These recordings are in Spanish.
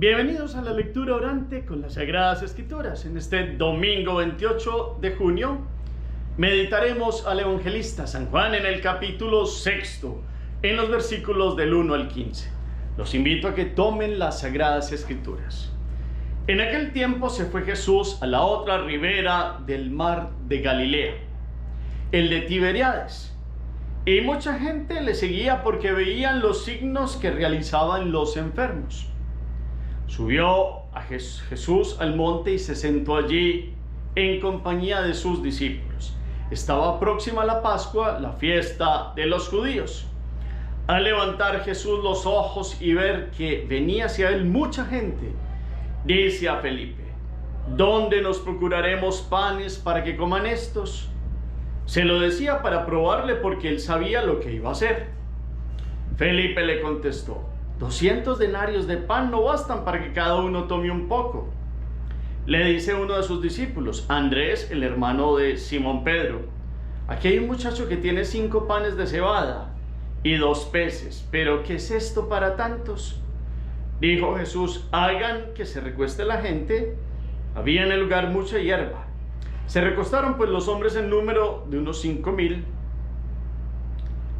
Bienvenidos a la lectura orante con las Sagradas Escrituras. En este domingo 28 de junio meditaremos al evangelista San Juan en el capítulo 6, en los versículos del 1 al 15. Los invito a que tomen las Sagradas Escrituras. En aquel tiempo se fue Jesús a la otra ribera del mar de Galilea, el de Tiberíades, y mucha gente le seguía porque veían los signos que realizaban los enfermos. Subió a Jesús al monte y se sentó allí en compañía de sus discípulos. Estaba próxima la Pascua, la fiesta de los judíos. Al levantar Jesús los ojos y ver que venía hacia él mucha gente, dice a Felipe: ¿dónde nos procuraremos panes para que coman estos? Se lo decía para probarle, porque él sabía lo que iba a hacer. Felipe le contestó: 200 denarios de pan no bastan para que cada uno tome un poco. Le dice uno de sus discípulos, Andrés, el hermano de Simón Pedro: aquí hay un muchacho que tiene 5 panes de cebada y 2 peces, pero ¿qué es esto para tantos? Dijo Jesús: hagan que se recueste la gente. Había en el lugar mucha hierba. Se recostaron pues los hombres en número de unos 5,000.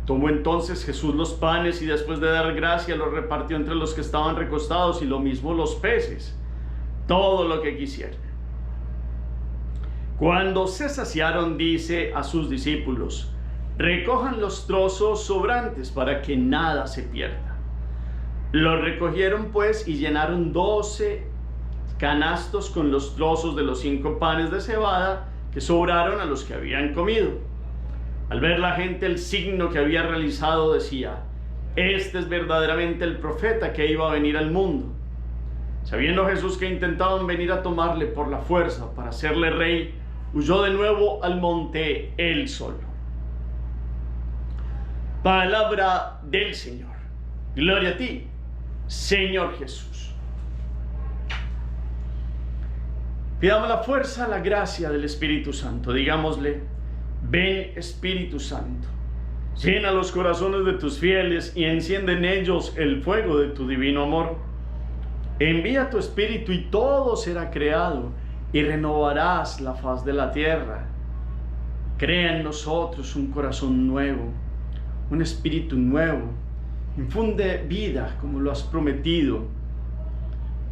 Tomó entonces Jesús los panes y después de dar gracia los repartió entre los que estaban recostados, y lo mismo los peces, todo lo que quisieran. Cuando se saciaron, dice a sus discípulos: recojan los trozos sobrantes para que nada se pierda. Los recogieron pues y llenaron 12 canastos con los trozos de los 5 panes de cebada que sobraron a los que habían comido. Al ver la gente el signo que había realizado, decía: este es verdaderamente el profeta que iba a venir al mundo. Sabiendo Jesús que intentaban venir a tomarle por la fuerza para hacerle rey, huyó de nuevo al monte él solo. Palabra del Señor. Gloria a ti, Señor Jesús. Pidamos la fuerza, la gracia del Espíritu Santo. Digámosle: ven, Espíritu Santo, llena los corazones de tus fieles y enciende en ellos el fuego de tu divino amor. Envía tu Espíritu y todo será creado, y renovarás la faz de la tierra. Crea en nosotros un corazón nuevo, un espíritu nuevo. Infunde vida como lo has prometido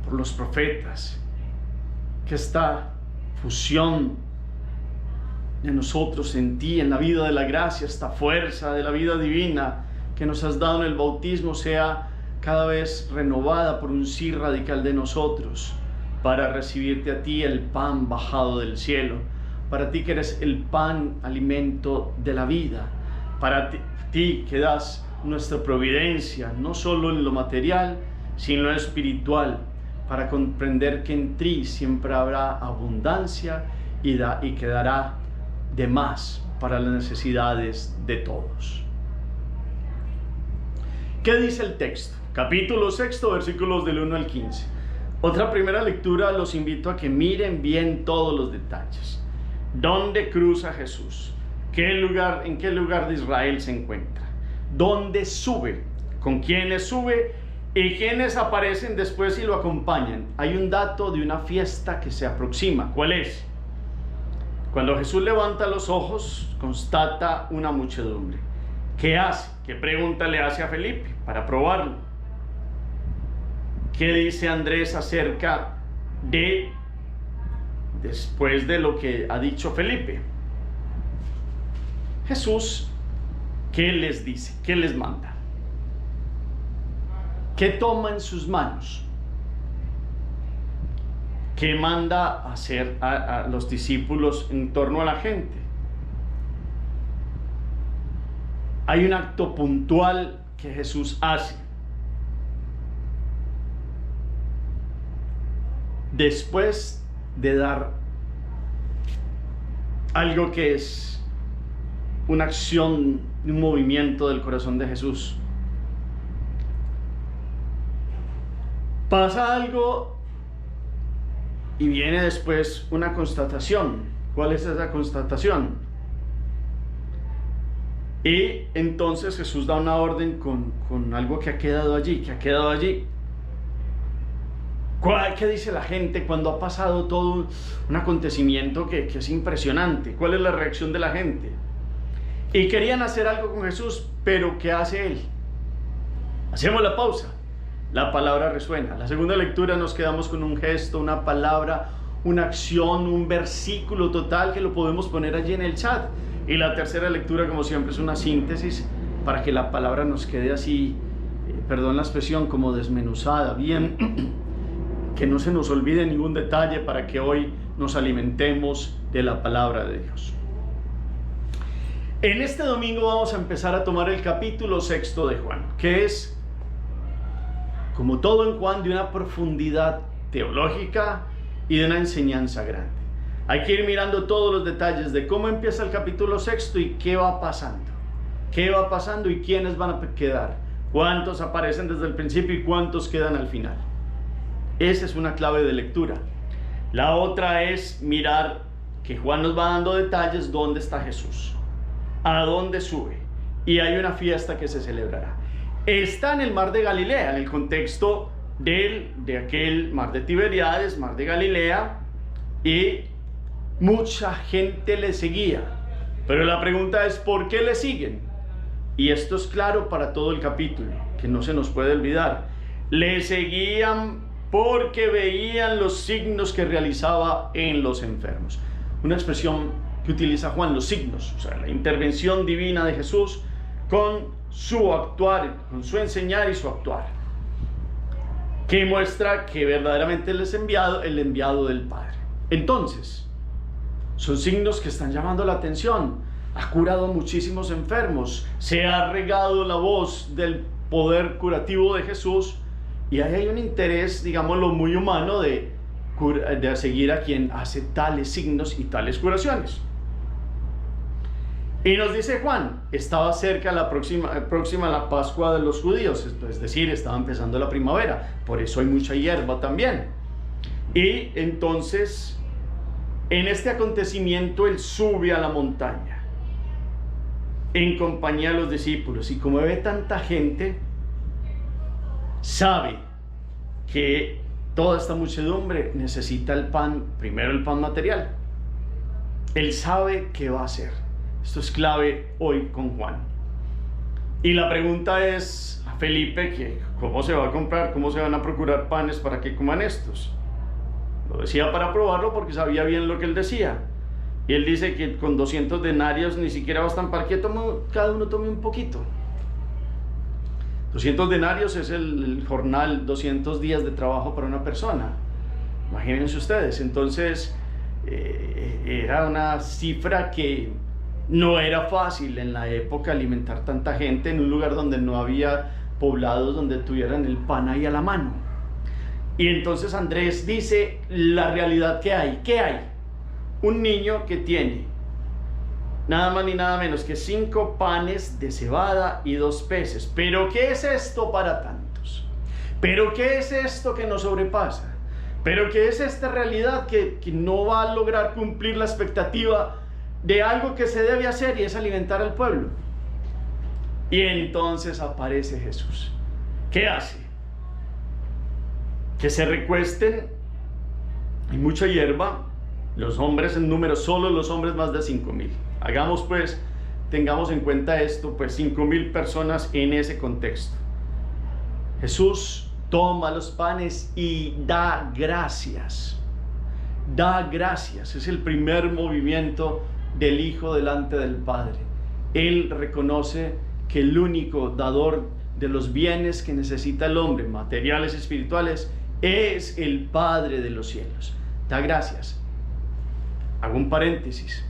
por los profetas. Que esta fusión de nosotros en ti, en la vida de la gracia, esta fuerza de la vida divina que nos has dado en el bautismo, sea cada vez renovada por un sí radical de nosotros, para recibirte a ti, el pan bajado del cielo, para ti que eres el pan, alimento de la vida, para ti que das nuestra providencia, no solo en lo material, sino en lo espiritual, para comprender que en ti siempre habrá abundancia y quedará de más para las necesidades de todos. ¿Qué dice el texto? Capítulo 6, versículos del 1 al 15. Otra primera lectura, los invito a que miren bien todos los detalles. ¿Dónde cruza Jesús? ¿En qué lugar de Israel se encuentra? ¿Dónde sube? ¿Con quiénes sube? ¿Y quiénes aparecen después y lo acompañan? Hay un dato de una fiesta que se aproxima. ¿Cuál es? Cuando Jesús levanta los ojos, constata una muchedumbre. ¿Qué hace? ¿Qué pregunta le hace a Felipe para probarlo? ¿Qué dice Andrés acerca de después de lo que ha dicho Felipe? Jesús, ¿qué les dice? ¿Qué les manda? ¿Qué toma en sus manos? ¿Qué manda hacer a los discípulos en torno a la gente? Hay un acto puntual que Jesús hace. Después de dar algo que es una acción, un movimiento del corazón de Jesús, pasa algo y viene después una constatación. ¿Cuál es esa constatación? Y entonces Jesús da una orden con algo que ha quedado allí, ¿Qué dice la gente cuando ha pasado todo un acontecimiento que es impresionante? ¿Cuál es la reacción de la gente? Y querían hacer algo con Jesús, pero ¿qué hace Él? Hacemos la pausa. La palabra resuena. La segunda lectura nos quedamos con un gesto, una palabra, una acción, un versículo total que lo podemos poner allí en el chat. Y la tercera lectura, como siempre, es una síntesis para que la palabra nos quede así, perdón la expresión, como desmenuzada, bien, que no se nos olvide ningún detalle para que hoy nos alimentemos de la palabra de Dios. En este domingo vamos a empezar a tomar el capítulo 6 de Juan, que es, como todo en Juan, de una profundidad teológica y de una enseñanza grande. Hay que ir mirando todos los detalles de cómo empieza el capítulo 6 y qué va pasando. ¿Qué va pasando y quiénes van a quedar? ¿Cuántos aparecen desde el principio y cuántos quedan al final? Esa es una clave de lectura. La otra es mirar que Juan nos va dando detalles dónde está Jesús, a dónde sube, y hay una fiesta que se celebrará. Está en el mar de Galilea, en el contexto de aquel mar de Tiberíades, mar de Galilea, y mucha gente le seguía. Pero la pregunta es, ¿por qué le siguen? Y esto es claro para todo el capítulo, que no se nos puede olvidar. Le seguían porque veían los signos que realizaba en los enfermos. Una expresión que utiliza Juan, los signos, o sea, la intervención divina de Jesús con su actuar, con su enseñar y su actuar, que muestra que verdaderamente Él es el enviado del Padre. Entonces, son signos que están llamando la atención. Ha curado a muchísimos enfermos, se ha regado la voz del poder curativo de Jesús, y ahí hay un interés, digámoslo, muy humano de seguir a quien hace tales signos y tales curaciones. Y nos dice Juan, estaba cerca la próxima la Pascua de los judíos, es decir, estaba empezando la primavera, por eso hay mucha hierba también. Y entonces, en este acontecimiento, Él sube a la montaña en compañía de los discípulos, y como ve tanta gente, sabe que toda esta muchedumbre necesita el pan, primero el pan material. Él sabe qué va a hacer. Esto es clave hoy con Juan. Y la pregunta es a Felipe, que ¿cómo se va a comprar? ¿Cómo se van a procurar panes para que coman estos? Lo decía para probarlo porque sabía bien lo que él decía. Y él dice que con 200 denarios ni siquiera bastan para que cada uno tome un poquito. 200 denarios es el jornal, 200 días de trabajo para una persona. Imagínense ustedes. Entonces, era una cifra que no era fácil en la época alimentar tanta gente en un lugar donde no había poblados donde tuvieran el pan ahí a la mano. Y entonces Andrés dice la realidad que hay. ¿Qué hay? Un niño que tiene nada más ni nada menos que 5 panes de cebada y 2 peces. ¿Pero qué es esto para tantos? ¿Pero qué es esto que nos sobrepasa? ¿Pero qué es esta realidad que no va a lograr cumplir la expectativa de algo que se debe hacer, y es alimentar al pueblo? Y entonces aparece Jesús. ¿Qué hace? Que se recuesten, hay mucha hierba, los hombres en número, solo los hombres más de 5,000. Hagamos pues, tengamos en cuenta esto, pues 5,000 personas en ese contexto. Jesús toma los panes y da gracias. Da gracias, es el primer movimiento del Hijo delante del Padre. Él reconoce que el único dador de los bienes que necesita el hombre, materiales y espirituales, es el Padre de los cielos. Da gracias. Hago un paréntesis.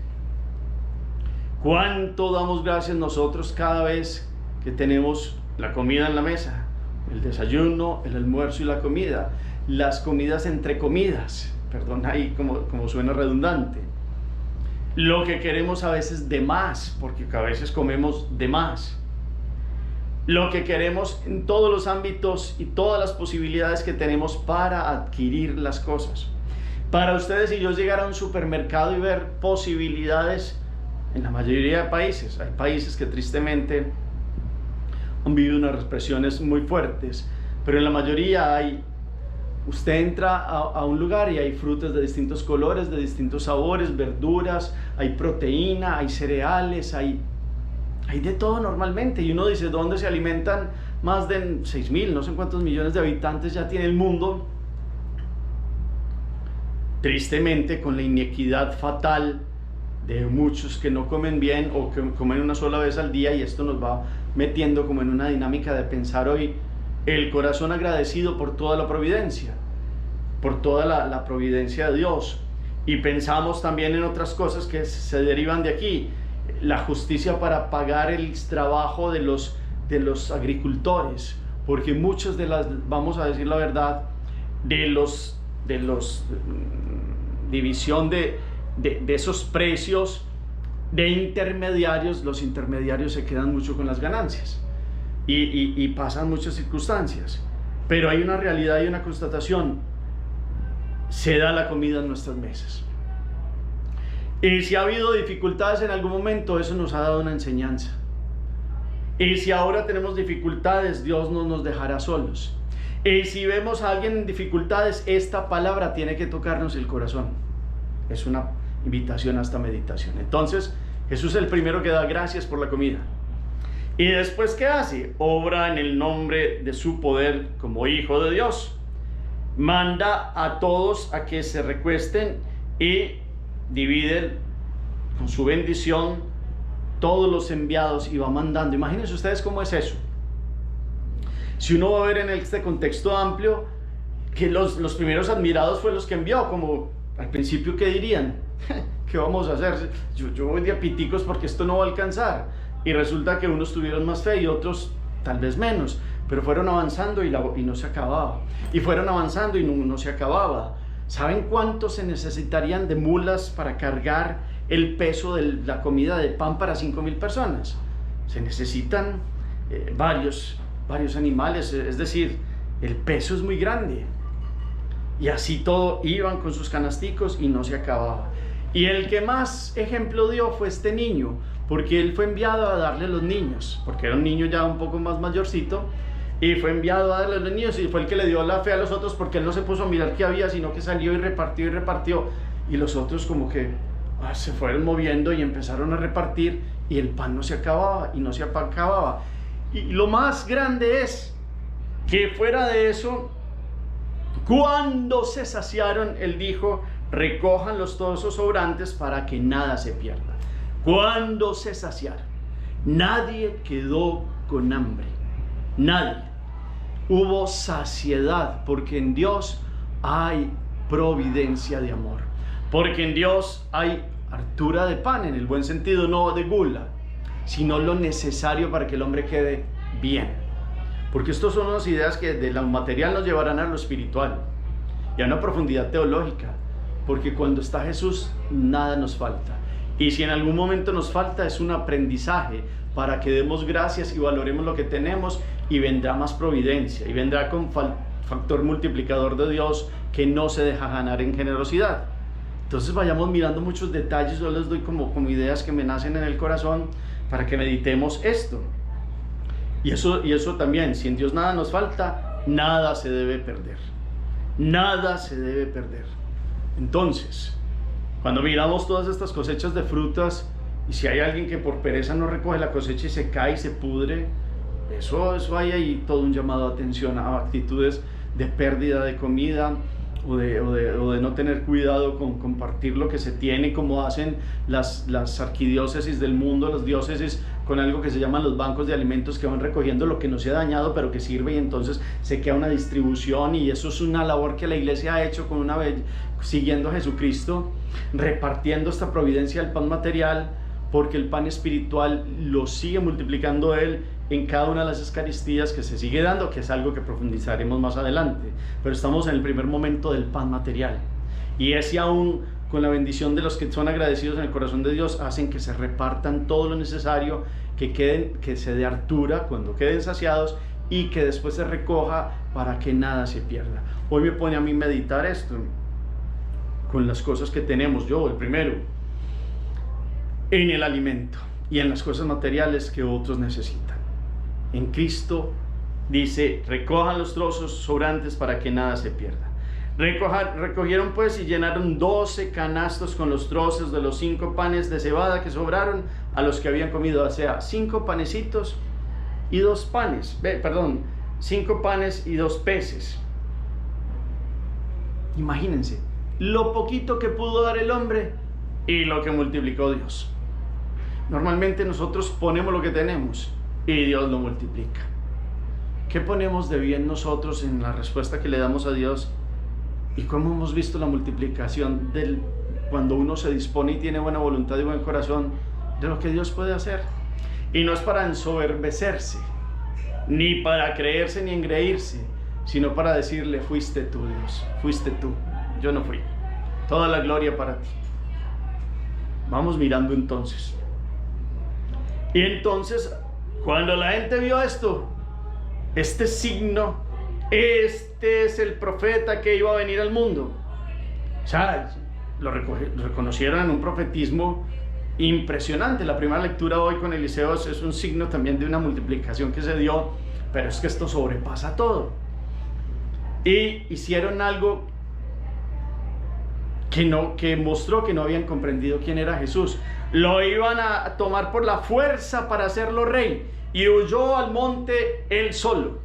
¿Cuánto damos gracias nosotros cada vez que tenemos la comida en la mesa? El desayuno, el almuerzo y la comida. Las comidas entre comidas. Perdón ahí como suena redundante. Lo que queremos a veces de más, porque a veces comemos de más. Lo que queremos en todos los ámbitos y todas las posibilidades que tenemos para adquirir las cosas. Para ustedes y yo llegar a un supermercado y ver posibilidades en la mayoría de países. Hay países que tristemente han vivido unas represiones muy fuertes, pero en la mayoría hay Usted entra a un lugar y hay frutas de distintos colores, de distintos sabores, verduras, hay proteína, hay cereales, hay de todo normalmente. Y uno dice, ¿dónde se alimentan más de 6.000, no sé cuántos millones de habitantes ya tiene el mundo? Tristemente, con la inequidad fatal de muchos que no comen bien o que comen una sola vez al día, y esto nos va metiendo como en una dinámica de pensar hoy el corazón agradecido por toda la providencia, por toda la providencia de Dios. Y pensamos también en otras cosas que se derivan de aquí, la justicia para pagar el trabajo de los agricultores, porque muchos de las, vamos a decir la verdad, de los división de esos precios de intermediarios, los intermediarios se quedan mucho con las ganancias y pasan muchas circunstancias, pero hay una realidad y una constatación: se da la comida en nuestras mesas. Y si ha habido dificultades en algún momento, eso nos ha dado una enseñanza. Y si ahora tenemos dificultades, Dios no nos dejará solos. Y si vemos a alguien en dificultades, esta palabra tiene que tocarnos el corazón. Es una invitación a esta meditación. Entonces, Jesús es el primero que da gracias por la comida. Y después, ¿qué hace? Obra en el nombre de su poder como Hijo de Dios. Manda a todos a que se recuesten y dividen con su bendición todos los enviados y va mandando. Imagínense ustedes cómo es eso. Si uno va a ver en este contexto amplio, que los primeros admirados fue los que envió, como al principio, ¿qué dirían? ¿Qué vamos a hacer? Yo voy de a piticos porque esto no va a alcanzar. Y resulta que unos tuvieron más fe y otros tal vez menos, pero fueron avanzando y no se acababa. Y fueron avanzando y no se acababa. ¿Saben cuánto se necesitarían de mulas para cargar el peso de la comida de pan para 5.000 personas? Se necesitan varios animales, es decir, el peso es muy grande. Y así todo, iban con sus canasticos y no se acababa. Y el que más ejemplo dio fue este niño, porque él fue enviado a darle a los niños, porque era un niño ya un poco más mayorcito, y fue enviado a darle a los niños, y fue el que le dio la fe a los otros, porque él no se puso a mirar qué había, sino que salió y repartió, y los otros como que se fueron moviendo y empezaron a repartir, y el pan no se acababa, y no se acababa. Y lo más grande es que fuera de eso, cuando se saciaron, él dijo: recojan los todos esos sobrantes para que nada se pierda. Cuando se saciaron, nadie quedó con hambre, nadie. Hubo saciedad, porque en Dios hay providencia de amor, porque en Dios hay hartura de pan, en el buen sentido, no de gula, sino lo necesario para que el hombre quede bien. Porque estas son unas ideas que de lo material nos llevarán a lo espiritual y a una profundidad teológica, porque cuando está Jesús nada nos falta, y si en algún momento nos falta es un aprendizaje para que demos gracias y valoremos lo que tenemos, y vendrá más providencia y vendrá con factor multiplicador de Dios que no se deja ganar en generosidad. Entonces vayamos mirando muchos detalles. Yo les doy como ideas que me nacen en el corazón para que meditemos esto. Y eso también, si en Dios nada nos falta, nada se debe perder. Nada se debe perder. Entonces, cuando miramos todas estas cosechas de frutas, y si hay alguien que por pereza no recoge la cosecha y se cae y se pudre, eso hay ahí todo un llamado de atención a actitudes de pérdida de comida, o de no tener cuidado con compartir lo que se tiene, como hacen las arquidiócesis del mundo, las diócesis, con algo que se llaman los bancos de alimentos, que van recogiendo lo que no se ha dañado pero que sirve, y entonces se queda una distribución. Y eso es una labor que la iglesia ha hecho con siguiendo a Jesucristo, repartiendo esta providencia del pan material, porque el pan espiritual lo sigue multiplicando Él en cada una de las Eucaristías que se sigue dando, que es algo que profundizaremos más adelante. Pero estamos en el primer momento del pan material, y ese aún con la bendición de los que son agradecidos en el corazón de Dios, hacen que se repartan todo lo necesario, que se dé hartura cuando queden saciados, y que después se recoja para que nada se pierda. Hoy me pone a mí meditar esto con las cosas que tenemos. Yo, el primero, en el alimento y en las cosas materiales que otros necesitan. En Cristo dice: recojan los trozos sobrantes para que nada se pierda. Recogieron pues y llenaron 12 canastos con los trozos de los 5 panes de cebada que sobraron a los que habían comido, o sea, 5 panecitos y 2 panes, 5 panes y 2 peces. Imagínense, lo poquito que pudo dar el hombre y lo que multiplicó Dios. Normalmente nosotros ponemos lo que tenemos y Dios lo multiplica. ¿Qué ponemos de bien nosotros en la respuesta que le damos a Dios? ¿Y cómo hemos visto la multiplicación cuando uno se dispone y tiene buena voluntad y buen corazón de lo que Dios puede hacer? Y no es para ensoberbecerse, ni para creerse ni engreírse, sino para decirle: fuiste tú, Dios, fuiste tú, yo no fui. Toda la gloria para ti. Vamos mirando entonces. Y entonces, cuando la gente vio esto, este signo, este es el profeta que iba a venir al mundo. O sea, lo reconocieron en un profetismo impresionante. La primera lectura hoy con Eliseo es un signo también de una multiplicación que se dio, pero es que esto sobrepasa todo. Y hicieron algo que mostró que no habían comprendido quién era Jesús. Lo iban a tomar por la fuerza para hacerlo rey, y huyó al monte él solo.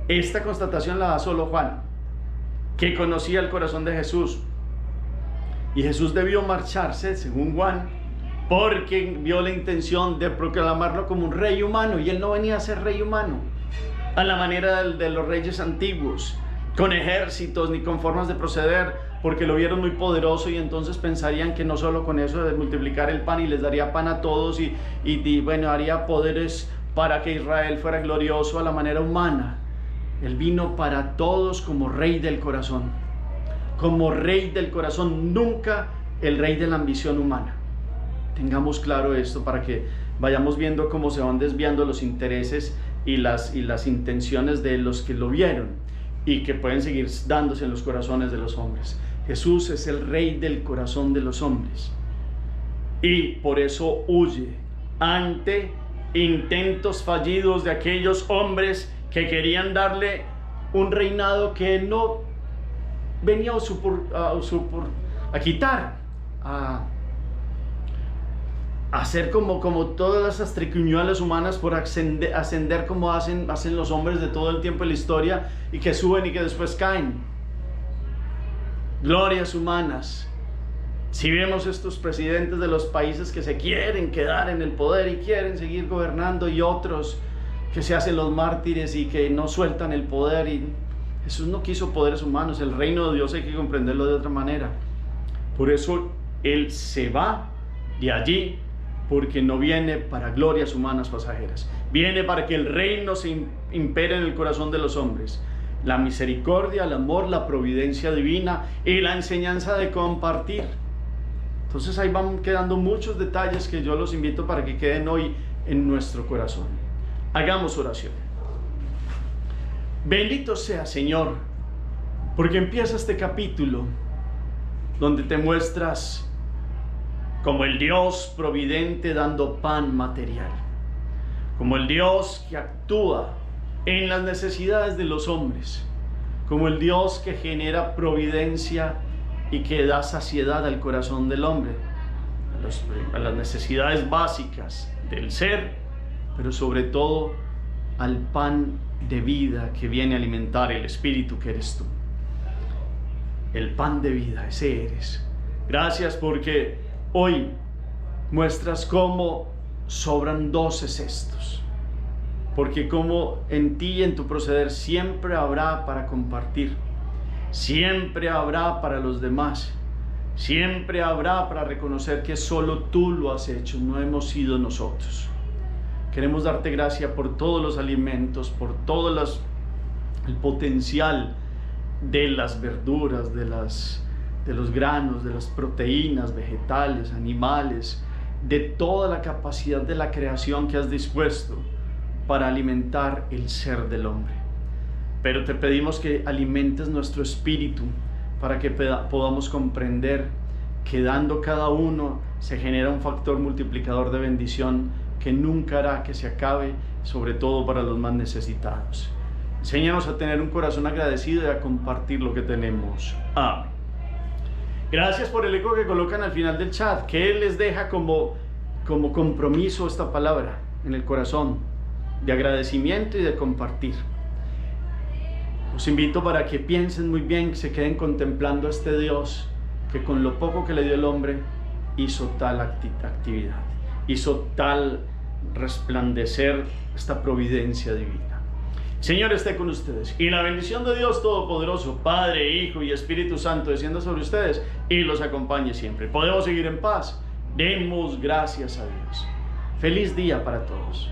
Esta constatación la da solo Juan, que conocía el corazón de Jesús. Y Jesús debió marcharse, según Juan, porque vio la intención de proclamarlo como un rey humano, y él no venía a ser rey humano a la manera de los reyes antiguos, con ejércitos ni con formas de proceder, porque lo vieron muy poderoso y entonces pensarían que no solo con eso de multiplicar el pan y les daría pan a todos y bueno, haría poderes para que Israel fuera glorioso a la manera humana. Él vino para todos como rey del corazón, como rey del corazón, nunca el rey de la ambición humana. Tengamos claro esto para que vayamos viendo cómo se van desviando los intereses y las intenciones de los que lo vieron y que pueden seguir dándose en los corazones de los hombres. Jesús es el rey del corazón de los hombres, y por eso huye ante intentos fallidos de aquellos hombres que querían darle un reinado que no venía a quitar, a hacer como todas esas triquiñuelas humanas por ascender como hacen los hombres de todo el tiempo en la historia, y que suben y que después caen. Glorias humanas. Si vemos estos presidentes de los países que se quieren quedar en el poder y quieren seguir gobernando, y otros que se hacen los mártires y que no sueltan el poder, y Jesús no quiso poderes humanos. El reino de Dios hay que comprenderlo de otra manera. Por eso Él se va de allí, porque no viene para glorias humanas pasajeras, viene para que el reino se impere en el corazón de los hombres. La misericordia, el amor, la providencia divina y la enseñanza de compartir. Entonces ahí van quedando muchos detalles que yo los invito para que queden hoy en nuestro corazón. Hagamos oración. Bendito sea, Señor, porque empieza este capítulo donde te muestras como el Dios providente dando pan material, como el Dios que actúa en las necesidades de los hombres, como el Dios que genera providencia y que da saciedad al corazón del hombre, a las necesidades básicas del ser, pero sobre todo al pan de vida que viene a alimentar el espíritu que eres tú. El pan de vida, ese eres. Gracias porque hoy muestras cómo sobran 12 cestos, porque como en ti y en tu proceder siempre habrá para compartir, siempre habrá para los demás, siempre habrá para reconocer que solo tú lo has hecho, no hemos sido nosotros. Queremos darte gracias por todos los alimentos, por todo el potencial de las verduras, de los granos, de las proteínas vegetales, animales, de toda la capacidad de la creación que has dispuesto para alimentar el ser del hombre. Pero te pedimos que alimentes nuestro espíritu para que podamos comprender que dando cada uno se genera un factor multiplicador de bendición que nunca hará que se acabe, sobre todo para los más necesitados. Enséñanos a tener un corazón agradecido y a compartir lo que tenemos. Amén. Gracias por el eco que colocan al final del chat, que Él les deja como compromiso esta palabra en el corazón, de agradecimiento y de compartir. Los invito para que piensen muy bien, que se queden contemplando a este Dios que con lo poco que le dio el hombre hizo tal actividad, hizo tal resplandecer esta providencia divina. Señor esté con ustedes, y la bendición de Dios Todopoderoso, Padre, Hijo y Espíritu Santo, descienda sobre ustedes y los acompañe siempre. Podemos seguir en paz. Demos gracias a Dios. Feliz día para todos.